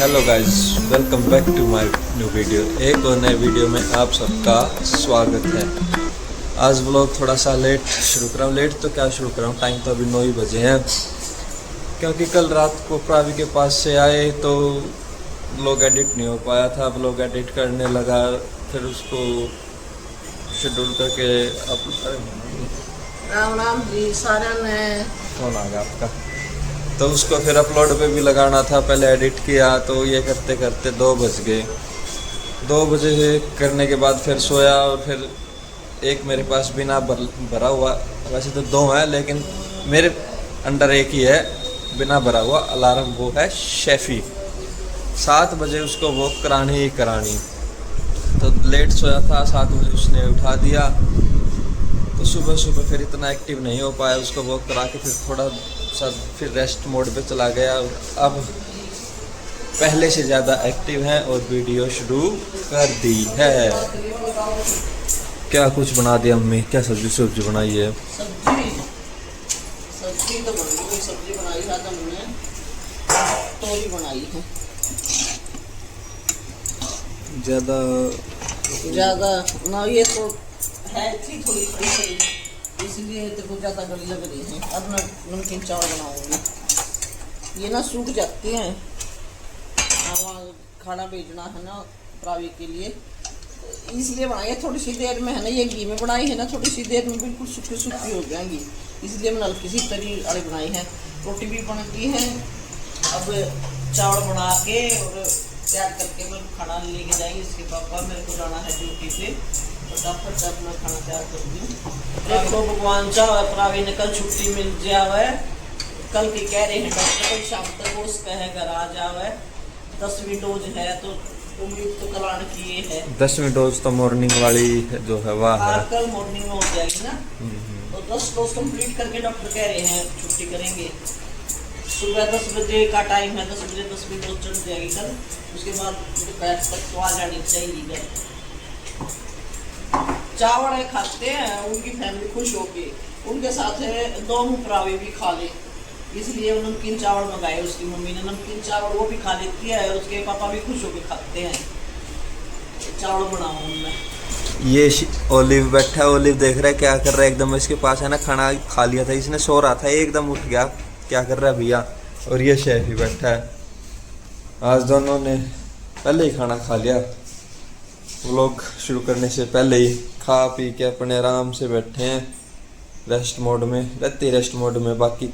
Hello guys, welcome back to my new video. एक और नए वीडियो में आप सबका स्वागत है। आज व्लॉग थोड़ा सा लेट शुरू कर रहा हूँ। लेट तो क्या शुरू कर रहा हूँ, टाइम तो अभी 9 ही बजे हैं, क्योंकि कल रात को प्रावी के पास से आए तो व्लॉग एडिट नहीं हो पाया था। व्लॉग एडिट करने लगा, फिर उसको शेड्यूल करके राम राम जी सारे ने। फोन आ गया आपका, तो उसको फिर अपलोड पे भी लगाना था। पहले एडिट किया तो ये करते करते 2 बज गए। 2 बजे करने के बाद फिर सोया, और फिर एक मेरे पास बिना भरा हुआ, वैसे तो 2 है लेकिन मेरे अंडर एक ही है बिना भरा हुआ अलार्म, वो है शेफी। 7 बजे उसको वॉक करानी ही करानी, तो लेट सोया था। 7 बजे उसने उठा दिया, तो सुबह सुबह फिर इतना एक्टिव नहीं हो पाया। उसको वॉक करा के फिर थोड़ा सा फिर रेस्ट मोड पे चला गया। अब पहले से ज़्यादा एक्टिव है और वीडियो शुरू कर दी है। क्या कुछ बना दिया मम्मी? क्या सब्जी बनाई है? सब्जी तो बनी, कोई सब्जी बनाई है हमने, तोरी बनाई है। ज़्यादा ना, ये तो है थी थोड़ी खड़ी, इसलिए देखो ज़्यादा गली लग रही है। अब मैं नमकीन चावल बनाऊंगी। ये ना सूख जाती हैं, खाना भेजना है ना प्रावी के लिए, इसलिए बनाई है। थोड़ी सी देर में है ना, ये घी में बनाई है ना, थोड़ी सी देर में बिल्कुल सूखी सूखी हो जाएंगी, इसलिए मैंने हल्की सी तरी वाली बनाई है। रोटी भी बन गई है। अब चावल बना के और तैयार करके मैं खाना लेके जाएंगे। इसके पापा मेरे को जाना है ड्यूटी पे, फटाफट से अपना खाना तैयार कर दूँ। देखो भगवान चाहे प्रावी ने कल छुट्टी मिल जावे, कल के कह रहे हैं डॉक्टर, कल शाम तक वो उसका है घर आ जावे। 10वीं डोज है तो उम्मीद तो कल की ये है। 10वीं डोज तो मॉर्निंग वाली जो है वह है, कल मॉर्निंग में हो जाएगी ना। तो 10 डोज कंप्लीट करके डॉक्टर कह रहे हैं छुट्टी करेंगे। सुबह 10 बजे का टाइम है, 10 बजे 10वीं डोज चल जाएगी कल। उसके बाद दोपहर तक तो आ जानी चाहिए घर। चावल खाते हैं, उनकी फैमिली खुश होके, उनके साथ है 2 प्रावी भी खा ले, इसलिए नमकीन चावल मंगाए। उसकी मम्मी ने नमकीन चावल, वो भी खा लेती है, उसके पापा भी खुश होके खाते हैं। चावल बनाऊँ मैं। ये ओलिव बैठा है, ओलिव देख रहा है क्या कर रहा है। एकदम इसके पास है ना, खाना खा लिया था इसने, सो रहा था, एकदम उठ गया, क्या कर रहा है भैया। और ये शेफ ही बैठा है। आज दोनों ने पहले ही खाना खा लिया, व्लॉग शुरू करने से पहले ही खा पी के अपने आराम से बैठे हैं। रेस्ट मोड में रहते, रेस्ट मोड में। बाकी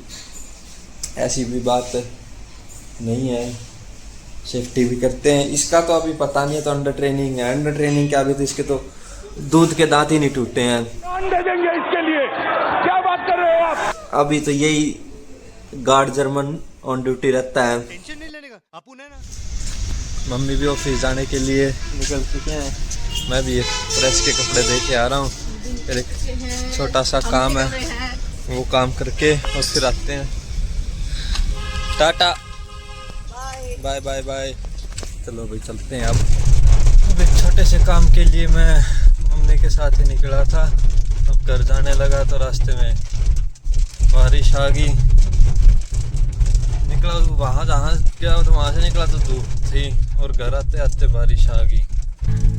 ऐसी भी बात नहीं है, सेफ्टी भी करते हैं। इसका तो अभी पता नहीं है, तो अंडर ट्रेनिंग है। अंडर ट्रेनिंग क्या, अभी तो इसके तो दूध के दांत ही नहीं टूटे हैं। दे देंगे इसके लिए, क्या बात कर रहे हो आप? अभी तो यही गार्ड जर्मन ऑन ड्यूटी रहता है। टेंशन नहीं लेने का, अपुन है ना। मम्मी भी ऑफिस जाने के लिए निकल चुके हैं। मैं भी प्रेस के कपड़े दे के आ रहा हूँ। फिर एक छोटा सा काम है, वो काम करके और फिर आते हैं। Tata, bye bye bye. चलो भाई चलते हैं अब एक छोटे से काम के लिए मैं मम्मी के साथ ही निकला था। अब घर जाने लगा तो रास्ते में बारिश आ गई। निकला वहाँ जहाँ गया तो वहाँ से निकला तो धूप थी, और घर आते आते बारिश आ गई।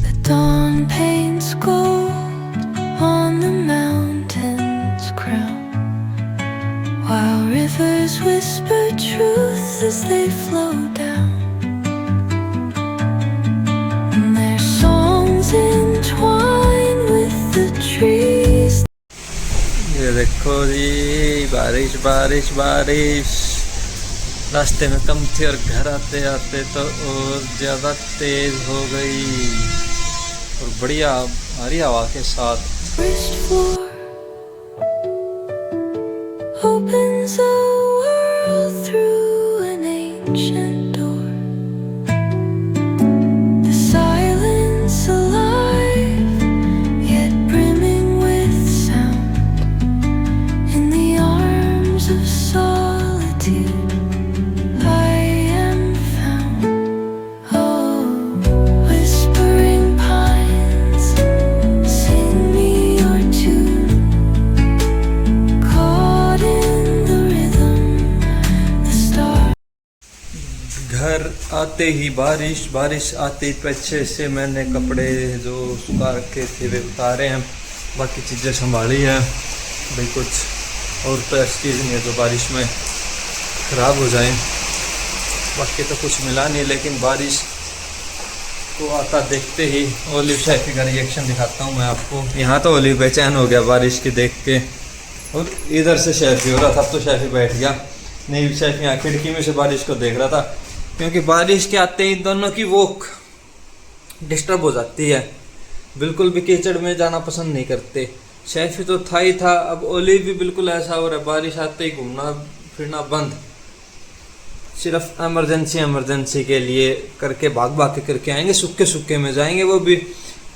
The dawn paints gold on the mountain's crown, while rivers whisper truth as they flow down, and their songs entwine with the trees. ये देखो जी, बारिश बारिश बारिश। रास्ते में कम थी और घर आते आते तो और ज़्यादा तेज हो गई, और बढ़िया भारी हवा के साथ। First floor opens a world through an ancient door. The silence alive, yet brimming with sound. In the arms of solitude whispering pines, sing me your tune. आते ही बारिश आते ही पीछे से मैंने कपड़े जो सुखा रखे थे वे उतारे हैं, बाकी चीज़ें संभाली हैं भाई। कुछ और तो ऐसी चीज़ नहीं है जो बारिश में ख़राब हो जाए, बाकी तो कुछ मिला नहीं। लेकिन बारिश को आता देखते ही ओलिव शैफी का रिएक्शन दिखाता हूँ मैं आपको। यहाँ तो ओलिव बेचैन हो गया बारिश की देख के, और इधर से शैफी हो रहा था, अब तो शैफी बैठ गया। नहीं, शैफी यहाँ खिड़की में से बारिश को देख रहा था, क्योंकि बारिश के आते ही दोनों की वॉक डिस्टर्ब हो जाती है, बिल्कुल भी कीचड़ में जाना पसंद नहीं करते। शैफी तो था ही था, अब ओलिव भी बिल्कुल ऐसा हो रहा है, बारिश आते ही घूमना फिरना बंद, सिर्फ इमरजेंसी के लिए करके भाग के करके आएंगे, सूखे में जाएंगे वो भी,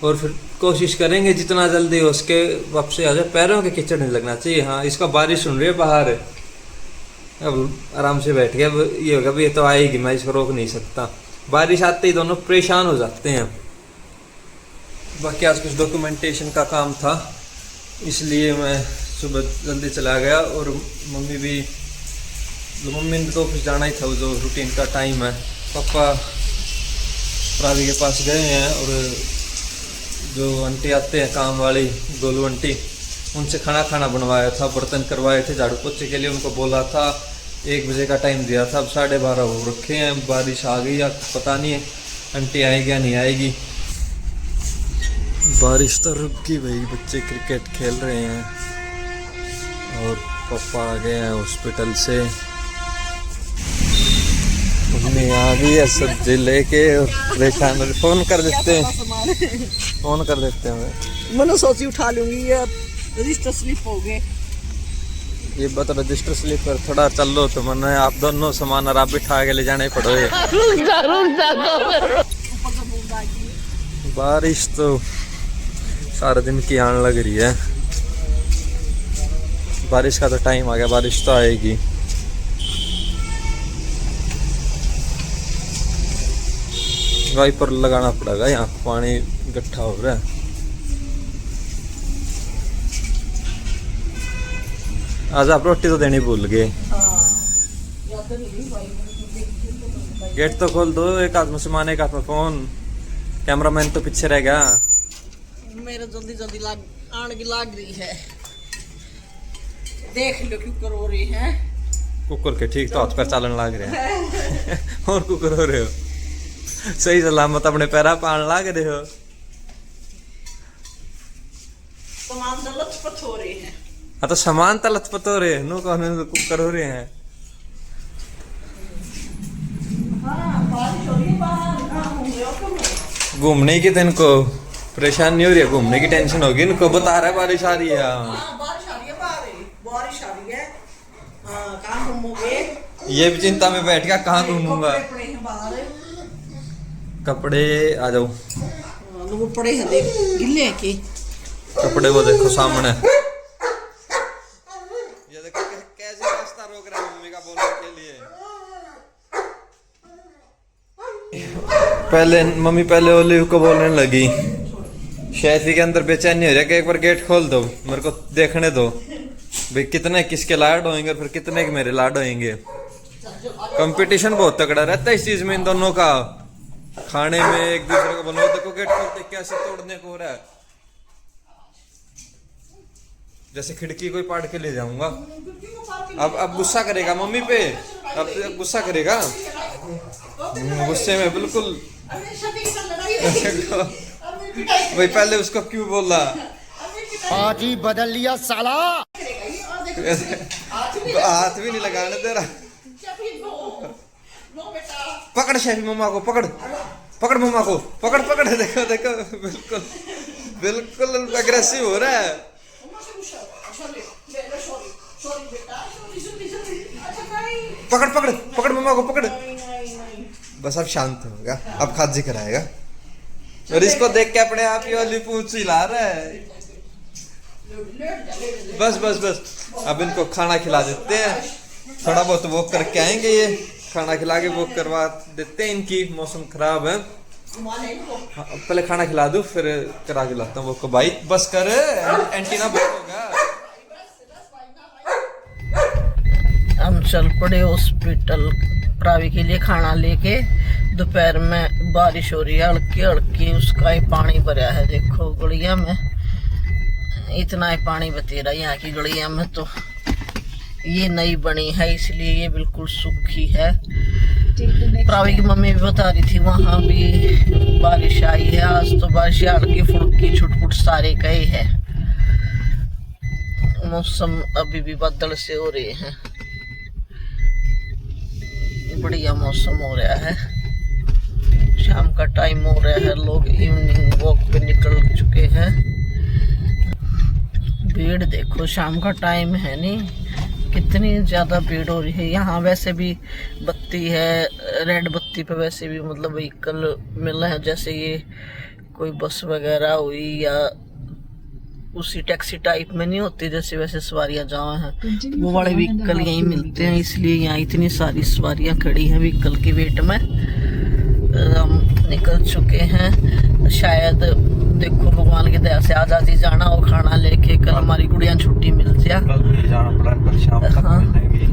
और फिर कोशिश करेंगे जितना जल्दी हो उसके वापस आ जाए। पैरों के कीचड़ नहीं लगना चाहिए। हाँ, इसका बारिश सुन रही है बाहर, अब आराम से बैठ गया। ये होगा भाई ये तो आएगी, मैं इसको रोक नहीं सकता। बारिश आते ही दोनों परेशान हो जाते हैं। बाकी आज कुछ डॉक्यूमेंटेशन का काम था, इसलिए मैं सुबह जल्दी चला गया, और मम्मी ने तो ऑफिस जाना ही था, जो रूटीन का टाइम है। पापा रावी के पास गए हैं, और जो आंटी आते हैं काम वाली गोलू आंटी, उनसे खाना बनवाया था, बर्तन करवाए थे झाड़ू पोछे के लिए। उनको बोला था 1 बजे का टाइम दिया था, अब 12:30 हो रखे हैं। बारिश आ गई या पता नहीं है आंटी आएगी या नहीं आएगी। बारिश तो रुक गई भाई, बच्चे क्रिकेट खेल रहे हैं, और पापा आ गए हैं हॉस्पिटल से। मम्मी आ गई है सब्जी लेके, और परेशान हो। फोन कर देते हैं मैंने सोची उठा लूंगी, ये रजिस्टर स्लिप हो गए। ये बात रजिस्टर स्लिप पर थोड़ा चल लो तो मैंने आप दोनों सामान और आप बिठा के ले जाने पड़े। बारिश तो सारे दिन की आने लग रही है, बारिश का तो टाइम आ गया, बारिश तो आएगी। वाइपर लगाना पड़ेगा, यहाँ पानी इकट्ठा हो रहा है। आज आप रोटी तो देनी भूल गए। गेट तो खोल दो, एक हाथ में सामान एक हाथ में फोन, कैमरामैन तो पीछे रह गया। मेरे जल्दी आने की लाग रही है, देख लो कुकर हो रही है। कुकर के ठीक तो हाथ पैर चालन लग रहे हैं और कुकर हो रहे हो, सही सलामत अपने पैरा पान लाग रहे हो। सामान तो लथपथ हो रहे हैं। हाँ तो सामान तो लथपथ हो रहे हैं, नो कहने तो कुकर हो रहे हैं। हाँ, बारिश हो रही है बाहर, कहाँ घूम रहे हो तुम? घूमने की तो इनको परेशान नहीं हो रही है, घूमने की टेंशन होगी इनको। बता रहा है बारिश आ रही है। हाँ, बारिश आ रही है, बारिश आ रही है। कहाँ घूमोगे? ये भी चिंता में बैठ गया, कहाँ घूमूंगा। पड़े हैं बाहर, कपड़े आ जाओ, वो पड़े हैं, देख गिल्ले हैं के कपड़े वो देखो सामने। ये देखो कैसे रास्ता रोक रहा है मम्मी का बोलने के लिए। पहले ओलिव को बोलने लगी, शैफी के अंदर बेचैनी हो रहा है कि एक बार गेट खोल दो, मेरे को देखने दो भाई कितने किसके लाड होंगे और फिर कितने के मेरे लाड होंगे। कंपटीशन बहुत तगड़ा रहता है इस चीज में इन दोनों का, खाने में एक दूसरे को बोलो देखो गेट खोलते कैसे तोड़ने को हो रहा है। जैसे खिड़की कोई पाड़ के ले जाऊंगा। अब गुस्सा करेगा मम्मी पे, अब गुस्सा करेगा, गुस्से में बिल्कुल। भाई पहले उसको क्यों बोला, आज ही बदल लिया साला। हाथ भी नहीं लगाने दे रहा। पकड़ शैफी मम्मा को, पकड़ मम्मा को, पकड़। देखो बिल्कुल अग्रेसिव हो रहा है। पकड़ मम्मा को, पकड़। बस अब शांत होगा, अब खाजी कराएगा। और इसको देख के अपने आप ही वाली पूंछ हिला रहा है। बस अब इनको खाना खिला देते हैं, थोड़ा बहुत वॉक करके आएंगे। ये खाना खिला के वॉक करवा देते हैं इनकी, मौसम खराब है। हाँ, पहले खाना खिला दूं फिर करा के लाता हूँ वो को। भाई बस कर, एंटीना बंद होगा। हम चल पड़े हॉस्पिटल प्रावी के लिए खाना लेके। दोपहर में बारिश हो रही है हल्की हल्की, उसका ही पानी भरा है देखो गलिया में, इतना ही पानी बतेरा यहाँ की गलिया में। तो ये नई बनी है इसलिए ये बिल्कुल सूखी है। प्रावी की मम्मी भी बता रही थी वहां भी बारिश आई है। आज तो बारिश हल्की फुल्की छुटपुट सारे गए है। मौसम अभी भी बादल से हो रहे हैं, बढ़िया मौसम हो रहा है। शाम का टाइम हो रहा है, लोग इवनिंग वॉक पे निकल चुके हैं। भीड़ देखो, शाम का टाइम है नहीं, कितनी ज्यादा भीड़ हो रही है यहाँ। वैसे भी बत्ती है, रेड बत्ती पे वैसे भी मतलब व्हीकल मिल रहे हैं, जैसे ये कोई बस वगैरह हुई या उसी टैक्सी टाइप में नहीं होती जैसे वैसे सवारियां जहाँ हैं, वो वाले व्हीकल यहीं मिलते हैं। इसलिए यहाँ इतनी सारी सवारियां खड़ी हैं व्हीकल की वेट में। हम निकल चुके हैं शायद, देखो भगवान की दया से आज आज ही जाना हो खाना लेके। कल हमारी गुड़िया छुट्टी मिल जाए।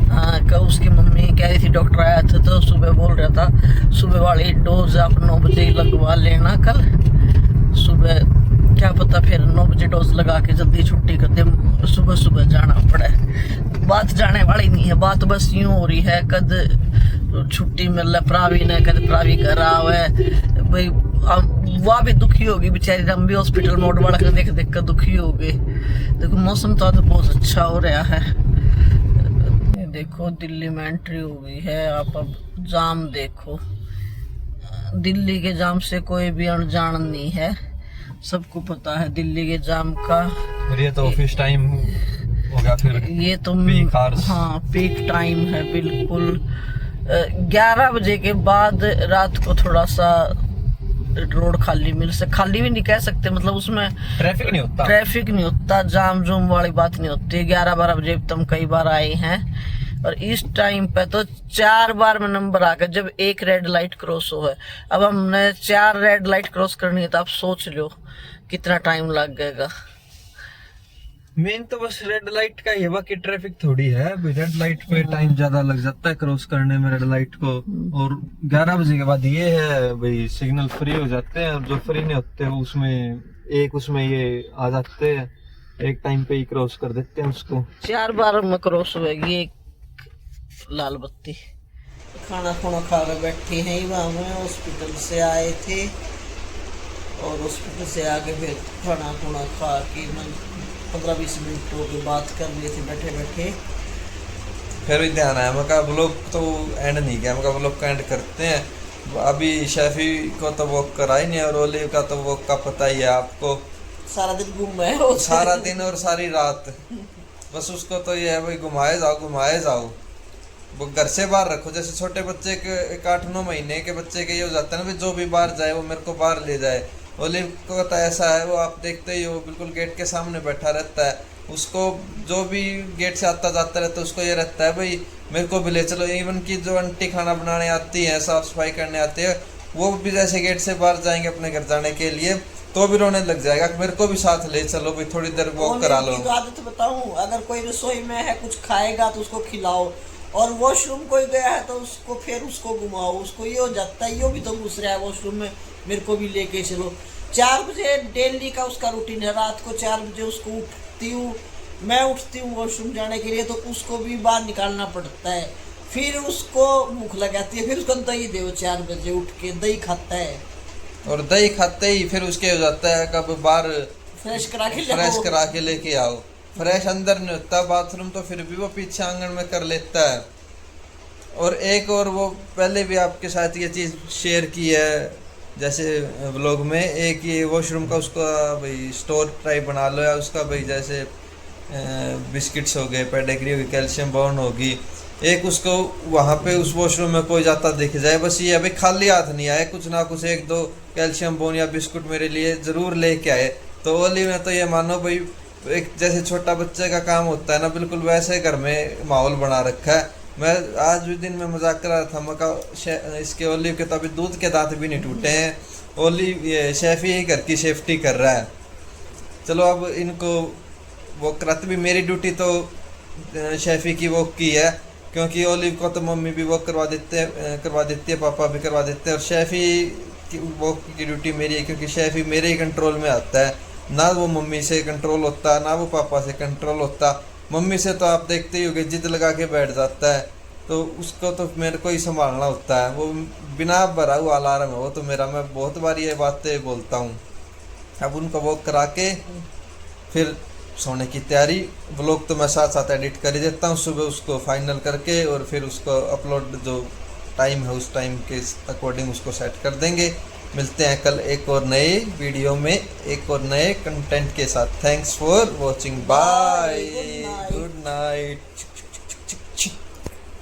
हाँ, कल उसकी मम्मी कह रही थी, डॉक्टर आया था तो सुबह बोल रहा था सुबह वाली डोज आप 9 बजे लगवा लेना कल सुबह, क्या पता फिर 9 बजे डोज लगा के जल्दी छुट्टी कर दे, सुबह सुबह जाना पड़े। बात जाने वाली नहीं है, बात बस यूं हो रही है कद छुट्टी मिल रहा प्रावी ने, कद प्रावी घर आवे भाई। वह भी दुखी होगी बेचारी, हम भी हॉस्पिटल मोड वाला कर देख देख कर दुखी हो गए। देखो मौसम तो आज बहुत अच्छा हो रहा है। ये देखो दिल्ली में एंट्री हो गई है। आप अब जाम देखो, दिल्ली के जाम से कोई भी अनजान नहीं है, सबको पता है दिल्ली के जाम का। और ये तो ऑफिस टाइम होगा फिर, ये तो हाँ पीक टाइम है बिल्कुल। 11 बजे के बाद रात को थोड़ा सा रोड खाली मिल से, खाली भी नहीं कह सकते, मतलब उसमें ट्रैफिक नहीं होता, जाम जूम वाली बात नहीं होती। 11-12 बजे तुम कई बार आए हैं, और इस टाइम पे तो 4 बार में नंबर आ गया जब एक रेड लाइट क्रॉस हो है। अब हमने 4 रेड लाइट क्रॉस करनी है, तो आप सोच लो कितना टाइम लग जाएगा। मेन तो बस रेड लाइट का ही है, बाकी ट्रैफिक थोड़ी है। रेड लाइट पे टाइम ज्यादा लग जाता है क्रॉस करने में रेड लाइट को। और 11 बजे के बाद ये है भाई सिग्नल फ्री हो जाते हैं, और जो फ्री नहीं होते उसमें ये आ जाते हैं, एक टाइम पे ही क्रॉस कर देते हैं उसको। 4 बार में क्रॉस होगी एक लाल बत्ती। खाना खुना खा कर बैठे हैं वहाँ में, हॉस्पिटल से आए थे और हॉस्पिटल से आके फिर खाना खुना खा के 15-20 मिनटों की बात कर लिए थे बैठे बैठे। फिर भी ध्यान आया मका ब्लॉग तो एंड नहीं किया, मका ब्लॉग का एंड करते हैं। अभी शैफी को तो वॉक करा ही नहीं, और ओलिव का तो वॉक का पता ही है आपको, सारा दिन घूम है सारा दिन और सारी रात। बस उसको तो ये है भाई घुमाए जाओ, वो घर से बाहर रखो। जैसे छोटे बच्चे के 8-9 महीने के बच्चे के ये हो जाता है ना, जो भी बाहर जाए वो मेरे को बाहर ले जाए। ओलिव को तो ऐसा है, वो आप देखते ही हो बिल्कुल गेट के सामने बैठा रहता है। उसको जो भी गेट से आता जाता रहता है उसको ये रहता है भाई मेरे को भी ले चलो। इवन की जो आंटी खाना बनाने आती है, साफ सफाई करने आती है, वो भी जैसे गेट से बाहर जाएंगे अपने घर जाने के लिए तो भी रोने लग जाएगा, मेरे को भी साथ ले चलो भाई, थोड़ी देर वॉक करा लो। आदत बताऊं, अगर कोई रसोई में है कुछ खाएगा तो उसको खिलाओ, और वॉशरूम कोई गया है तो उसको घुमाओ। उसको ये हो जाता है, यो भी तो घुस रहा है वॉशरूम में, मेरे को भी लेके चलो। 4 बजे डेली का उसका रूटीन है, रात को 4 बजे उसको मैं उठती हूँ वॉशरूम जाने के लिए, तो उसको भी बाहर निकालना पड़ता है। फिर उसको भूख लगाती है, फिर उसको दही दो 4 बजे उठ के दही खाता है, और दही खाते ही फिर उसके हो जाता है कब बाहर फ्रेश करा के लेके आओ। फ्रेश अंदर नहीं होता बाथरूम, तो फिर भी वो पीछे आंगन में कर लेता है। और एक और वो पहले भी आपके साथ ये चीज़ शेयर की है जैसे व्लॉग में, एक ये वॉशरूम का उसका भाई स्टोर टाइप बना लो, या उसका भाई जैसे बिस्किट्स हो गए, पेडिग्री होगी, कैल्शियम बाउंड होगी, एक उसको वहाँ पे उस वॉशरूम में कोई जाता दिख जाए, बस ये अभी खाली हाथ नहीं आए, कुछ ना कुछ 1-2 कैल्शियम बाउंड या बिस्कुट मेरे लिए ज़रूर लेके आए। तो ओली में तो ये मानो भाई एक जैसे छोटा बच्चे का काम होता है ना, बिल्कुल वैसे घर में माहौल बना रखा है। मैं आज भी दिन में मजाक कर रहा था, मका इसके ओली के तो अभी दूध के दांत भी नहीं टूटे हैं, ओली शेफी ही घर की सेफ्टी कर रहा है। चलो अब इनको वो कराते भी, मेरी ड्यूटी तो शेफी की वो की है, क्योंकि ओलिव को तो मम्मी भी वॉक करवा देती है, पापा भी करवा देते हैं, और शेफी की वॉक की ड्यूटी मेरी है, क्योंकि शेफी मेरे ही कंट्रोल में आता है। ना वो मम्मी से कंट्रोल होता, ना वो पापा से कंट्रोल होता। मम्मी से तो आप देखते ही होगे, जिद लगा के बैठ जाता है, तो उसको तो मेरे को ही संभालना होता है। वो बिना भरा हुआ अलार्म है वो तो मेरा। मैं बहुत बार ये बातें बोलता हूँ। अब उनको वॉक करा के फिर सोने की तैयारी। व्लॉग तो मैं साथ साथ एडिट कर ही देता हूँ, सुबह उसको फाइनल करके, और फिर उसको अपलोड जो टाइम है उस टाइम के अकॉर्डिंग उसको सेट कर देंगे। मिलते हैं कल एक और नए वीडियो में, एक और नए कंटेंट के साथ। Thanks for watching, bye, Good night. Good night.